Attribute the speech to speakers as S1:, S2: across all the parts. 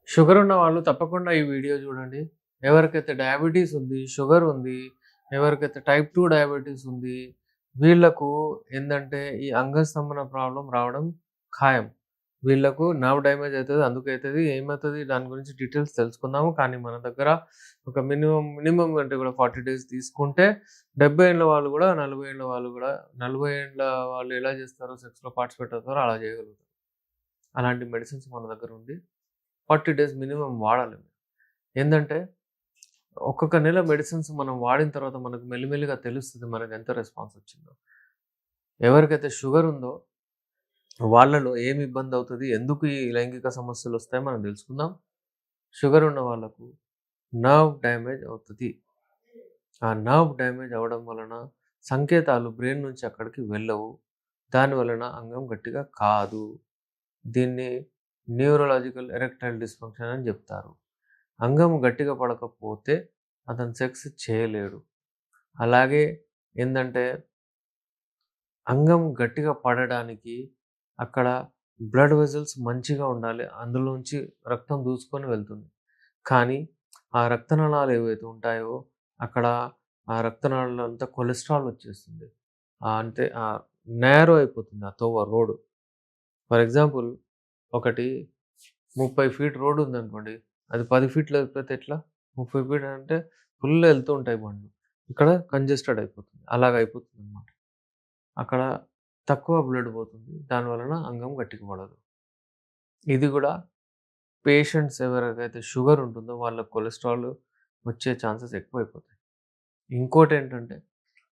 S1: Sugar ఉన్న వాళ్ళు తప్పకుండా ఈ వీడియో చూడండి. ఎవరికైతే డయాబెటీస్ ఉంది, షుగర్ ఉంది, ఎవరికైతే టైప్ 2 డయాబెటీస్ ఉంది, వీళ్ళకు ఏందంటే ఈ అంగస్తంభన ప్రాబ్లమ్ రావడం ఖాయం. వీళ్ళకు నర్వ్ డ్యామేజ్ అయితది. అందుకైతది. ఏమైతది? దాని గురించి డీటెయిల్స్ తెలుసుకుందాము. కానీ మన దగ్గర ఒక మినిమమ్ అంటే కూడా 40 డేస్ తీసుకుంటే 70 ఏళ్ల వాళ్ళు కూడా, 40 ఏళ్ల వాళ్ళు కూడా 40 ఏళ్ల వాళ్ళు ఎలా చేస్తారో సెక్స్‌లో పార్టిసిపేట్ అవుతారో అలా చేయగలుగుతారు. అలాంటి మెడిసిన్స్ మన దగ్గర ఉంది. 40 డేస్ మినిమమ్ వాడాలి. ఏందంటే, ఒక్కొక్క నెల మెడిసిన్స్ మనం వాడిన తర్వాత మనకు మెల్లిమెల్లిగా తెలుస్తది మనకెంత రెస్పాన్స్ వచ్చిందో. ఎవరికైతే షుగర్ ఉందో వాళ్ళలో ఏమి ఇబ్బందవుతది, ఎందుకు ఈ లైంగిక సమస్యలొస్తాయో మనం తెలుసుకుందాం. షుగర్ ఉన్న వాళ్ళకు నర్వ్ డ్యామేజ్ అవుతది. ఆ నర్వ్ డ్యామేజ్ అవ్వడం వలన సంకేతాలు బ్రెయిన్ నుంచి అక్కడికి వెళ్ళవు. దాని వలన అంగం గట్టిగా కాదు. దీన్ని న్యూరలాజికల్ ఎరెక్టైల్ డిస్‌ఫంక్షన్ అని జెప్తారు. అంగం గట్టిగా పడకపోతే అతను సెక్స్ చేయలేడు. అలాగే ఏందంటే, అంగం గట్టిగా పడడానికి అక్కడ బ్లడ్ వెసల్స్ మంచిగా ఉండాలి. అందులోంచి రక్తం దూసుకొని వెళ్తుంది. కానీ ఆ రక్తనాళాలు ఏవైతే ఉంటాయో అక్కడ ఆ రక్తనాళాల్లో అంతా కొలెస్ట్రాల్ వచ్చేస్తుంది. అంటే నేరో అయిపోతుంది ఆ తోవ రోడ్. ఫర్ ఎగ్జాంపుల్ ఒకటి 30 ఫీట్ రోడ్ ఉందనుకోండి. అది 10 ఫీట్‌లో ఎళ్ళిపోతే ఎట్లా? 30 ఫీట్ అంటే ఫుల్ ఎళ్తూ ఉంటాయి బండ్లు. ఇక్కడ కంజెస్టెడ్ అయిపోతుంది. అలాగ అయిపోతుందనమాట. అక్కడ తక్కువ బ్లడ్ పోతుంది. దాని వలన అంగం గట్టిగా పడదు. ఇది గూడా పేషెంట్స్ ఎవరికైతే షుగర్ ఉంటుందో వాళ్ళకి కొలెస్ట్రాల్ వచ్చే ఛాన్సెస్ ఎక్కువైపోతాయి. ఇంకోటేంటంటే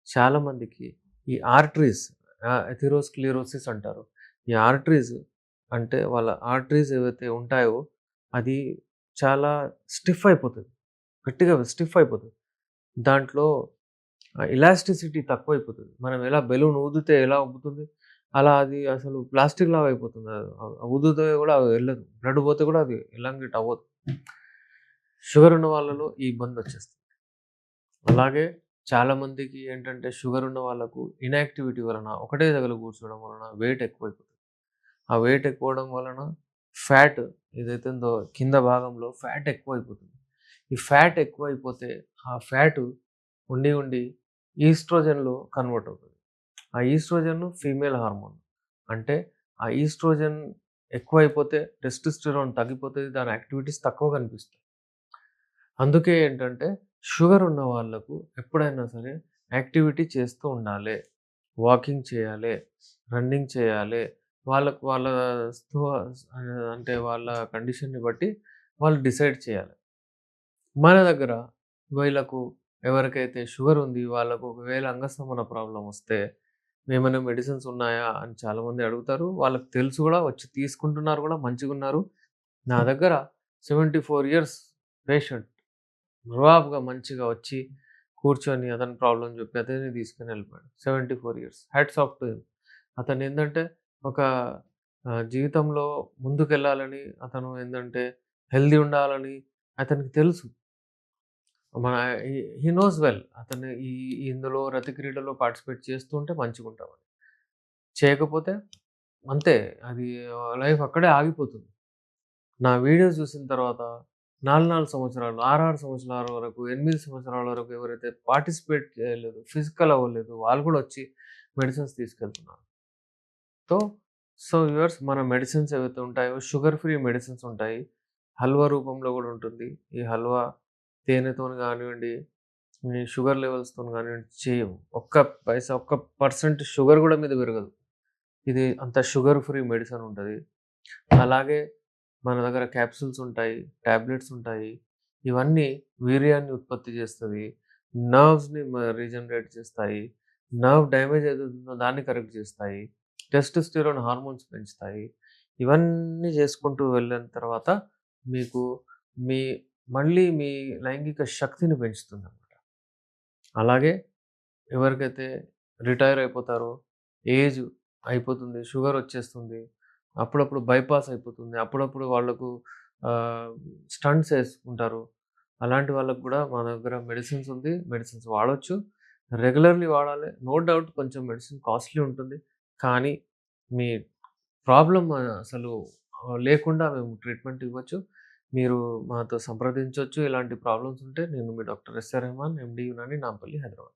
S1: చాలామందికి ఈ ఆర్టరీస్ ఎథెరోస్క్లెరోసిస్ అంటారు. ఈ ఆర్టరీస్ అంటే వాళ్ళ ఆర్టరీస్ ఏవైతే ఉంటాయో అది చాలా స్టిఫ్ అయిపోతది. గట్టిగా స్టిఫ్ అయిపోతది. దాంట్లో ఎలాస్టిసిటీ తక్కువైపోతది. మనం ఎలా బెలూన్ ఊదితే ఎలా ఉబ్బుతుంది, అలా అది అసలు ప్లాస్టిక్ లాగా అయిపోతుంది. ఊదితే కూడా అది ఎళ్ళదు. బ్లడ్ పోతే కూడా అది ఎలాంగేట్ అవ్వదు. షుగర్ ఉన్న వాళ్ళలో ఈ ఇబ్బందొచ్చేస్తుంది. అలాగే చాలామందికి ఏంటంటే షుగర్ ఉన్న వాళ్ళకు ఇన్‌యాక్టివిటీ వలన ఒకటే దగ్గర కూర్చోవడం వలన వెయిట్ ఎక్కువైపోతుంది. ఆ వెయిట్ ఎక్కువడం వలన ఫ్యాట్ ఏదైతే ఉందో కింద భాగంలో ఫ్యాట్ ఎక్కువైపోతుంది. ఈ ఫ్యాట్ ఎక్కువైపోతే ఆ ఫ్యాటు ఉండి ఉండి ఈస్ట్రోజన్‌లో కన్వర్ట్ అవుతది. ఆ ఈస్ట్రోజన్ ఫీమేల్ హార్మోన్. అంటే ఆ ఈస్ట్రోజన్ ఎక్కువైపోతే టెస్టోస్టెరాన్ తగ్గిపోతది. దాని యాక్టివిటీస్ తక్కువ కనిపిస్తాయి. అందుకే ఏంటంటే షుగర్ ఉన్న వాళ్ళకు ఎప్పుడైనా సరే యాక్టివిటీ చేస్తూ ఉండాలి. వాకింగ్ చేయాలి, రన్నింగ్ చేయాలి. వాళ్ళకు వాళ్ళ స్థువ అంటే వాళ్ళ కండిషన్‌ని బట్టి వాళ్ళు డిసైడ్ చేయాలి. మన దగ్గర వీళ్ళకు ఎవరికైతే షుగర్ ఉంది వాళ్ళకు ఒకవేళ అంగస్తంభన ప్రాబ్లమ్ వస్తే ఏమైనా మెడిసిన్స్ ఉన్నాయా అని చాలామంది అడుగుతారు. వాళ్ళకి తెలుసు గూడా వచ్చి తీసుకుంటున్నారు గూడా మంచిగున్నారు. నా దగ్గర 74 ఇయర్స్ పేషెంట్ రువాబుగా మంచిగా వచ్చి కూర్చొని అతని ప్రాబ్లమ్ చెప్పి అతనే తీసుకొని వెళ్ళిపోయాడు. 74 years. Hats off to him. అతనేందంటే ఒక జీవితంలో ముందుకెళ్ళాలని అతను ఏందంటే హెల్తీ ఉండాలని అతనికి తెలుసు. మన హి నోస్ వెల్. అతను ఇందులో రతి క్రీడలో పార్టిసిపేట్ చేస్తూ ఉంటే మంచిగుంటామని. చేయకపోతే అంతే. అది లైఫ్ అక్కడే ఆగిపోతుంది. నా వీడియోస్ చూసిన తర్వాత 4 సంవత్సరాలు, 6 సంవత్సరాల వరకు, 8 సంవత్సరాల వరకు ఎవరైతే పార్టిసిపేట్ చేయలేదు, ఫిజికల్ అవ్వలేదు, వాళ్ళు కూడా వచ్చి మెడిసిన్స్ తీసుకెళ్తున్నారు. సో, వ్యూవర్స్ మన మెడిసిన్స్ ఏవైతే ఉంటాయో షుగర్ ఫ్రీ మెడిసిన్స్ ఉంటాయి. హల్వా రూపంలో కూడా ఉంటుంది. ఈ హల్వా తేనెతోని గానివ్వండి, ఈ షుగర్ లెవెల్స్‌తోని గానివ్వండి చేయవు. ఒక్క పైసా, ఒక్క పర్సెంట్ షుగర్ కూడా మీద పెరగదు. ఇది అంత షుగర్ ఫ్రీ మెడిసిన్ ఉంటది. అలాగే మన దగ్గర క్యాప్సూల్స్ ఉంటాయి, టాబ్లెట్స్ ఉంటాయి. ఇవన్నీ వీర్యాన్ని ఉత్పత్తి చేస్తది. నర్వ్స్‌ని రీజనరేట్ చేస్తాయి. నర్వ్ డ్యామేజ్ ఏదైతుందో దాన్ని కరెక్ట్ చేస్తాయి. టెస్టోస్టెరాన్ హార్మోన్స్ పెంచుతాయి. ఇవన్నీ చేసుకుంటూ వెళ్ళిన తర్వాత మీకు మీ మళ్ళీ మీ లైంగిక శక్తిని పెంచుతుందన్నమాట. అలాగే ఎవరికైతే రిటైర్ అయిపోతారో, ఏజ్ అయిపోతుంది, షుగర్ వచ్చేస్తుంది. అప్పుడప్పుడు బైపాస్ అయిపోతుంది. అప్పుడప్పుడు వాళ్ళకు ఆహ్, స్టంట్స్ ఏసుకుంటారు. అలాంటి వాళ్ళకి గూడా మా దగ్గర మెడిసిన్స్ ఉంది. మెడిసిన్స్ వాడొచ్చు. రెగ్యులర్‌లీ వాడాలి. నో డౌట్ కొంచెం మెడిసిన్ కాస్ట్‌లీ ఉంటుంది. కానీ మీ ప్రాబ్లమ్ అసలు లేకుండా మేము ట్రీట్మెంట్ ఇవ్వచ్చు. మీరు మాతో సంప్రదించొచ్చు. ఇలాంటి ప్రాబ్లమ్స్ ఉంటే నేను మీ doctor SR Rehman, MD Unani, Nampally, Hyderabad.